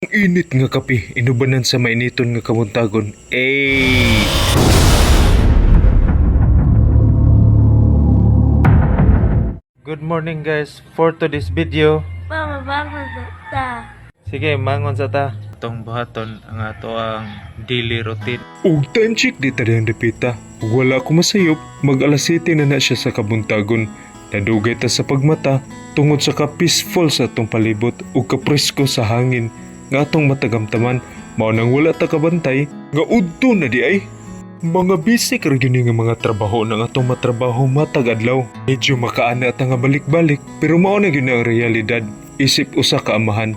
Ang init nga kape, inubanan sa mainiton nga kamuntagon. Good morning guys, for today's video. Mama, bangun ta. Sige, mangon sa ta. Itong buhaton ang ato ang daily routine. Ug time check di tadang depita. Wala ko masayop, mag alas 7 na siya sa kabuntagon. Nadugay ta sa pagmata tungod sa ka-peaceful sa atong palibot ug kapresko sa hangin nga atong matagamtaman. Mao nang wala ta kabantay nga udto na di ay. Mga basic ra gyud nga mga trabaho nang atong matrabaho matag adlaw. Medyo makaana ta nga balik-balik pero mao na gyud ang realidad. Isip usa ka amahan.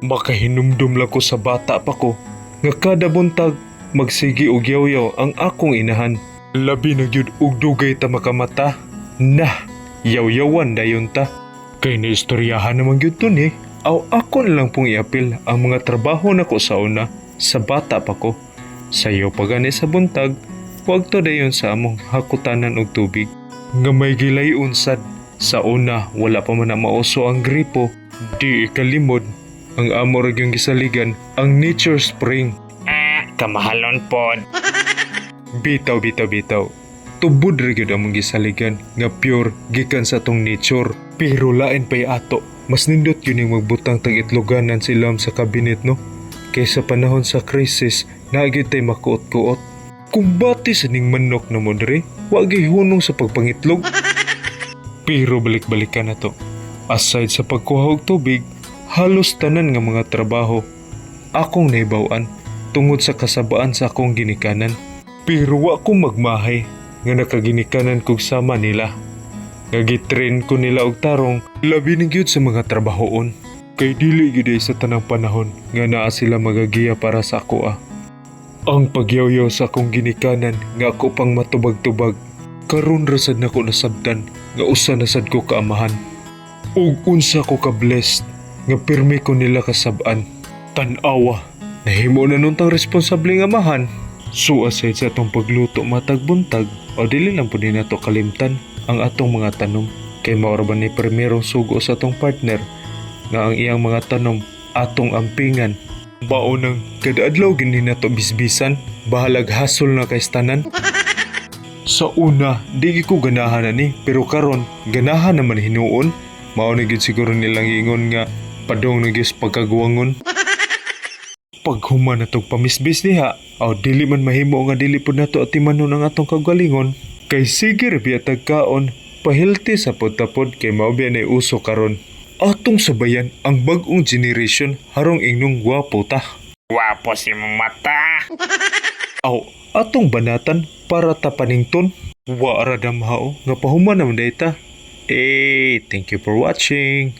Makahinumdum lang ko sa bata pa ko nga kada buntag magsigi og yaw-yaw ang akong inahan. Labi na gyud og dugay ta makamata. Nah, yaw-yawan dayon ta. Kay naistoryahan naman gyud to ni. Aw ako na lang pong iapil ang mga trabaho nako sa una sa bata pa ko. Sayo pa gani sa buntag, huwag to dayon sa among hakutanan og tubig. Nga may gilayon sad. Sa una, wala pa man na mauso ang gripo. Di ikalimod. Ang amo ra gyung gisaligan, ang nature spring. Kamahalon pod. Bitaw. Tubod ra gyud among gisaligan nga pure gikan sa tong nature. Pero lain pay ato. Mas nindot yun yung magbutang tang itloganan silam sa kabinet no. Kaysa panahon sa krisis, naagid tay makuot-kuot. Kung bati sa ning manok na mo dre, wag hunong sa pagpangitlog. Pero balik-balikan na to. Aside sa pagkuha og tubig, halos tanan nga mga trabaho akong naibawan tungod sa kasabaan sa akong ginikanan. Pero wa ko magmahay nga nakaginikanan kog sama nila. Nagitren ko nila og tarong labi ni gyud sa mga trabahoon. Kay dili gyud sa tanang panahon nga naa sila magagiya para sa ako. Ang pagyaw-yaw sa akong ginikanan nga ako pang matubag-tubag. Karon rasad nako nasabdan nga usa na sad ko kaamahan. Ug unsa ko ka blessed nga pirmi ko nila kasab-an. Tan-awa, nahimo na nun tang responsableng amahan. So aside sa atong pagluto matag buntag, o dili lang po din nato kalimtan ang atong mga tanom. Kay maura ba ni primerong sugo sa atong partner nga ang iyang mga tanom atong ampingan. Baon ng kada adlaw gini nato bisbisan, bahalag hasol na kay tanan. Sa una, di ko ganahan na ni, pero karon ganahan naman hinuon. Mao na gid siguro nilang ingon nga padong na gyud pagkaguwangon. Pag human na itong pamisbis niya, aw dili man mahimo nga dili po nato atimanon ang atong kagalingon. Kay sige biyatag kaon, pahilti sa podtapod kay maubya na uso karon. Atong sabayan ang bagong generation harong ingnong gwapo ta. Wapo si mata. Aw, atong banatan para ta panington. Wa ra damhao nga pahuman naman dayta. Thank you for watching.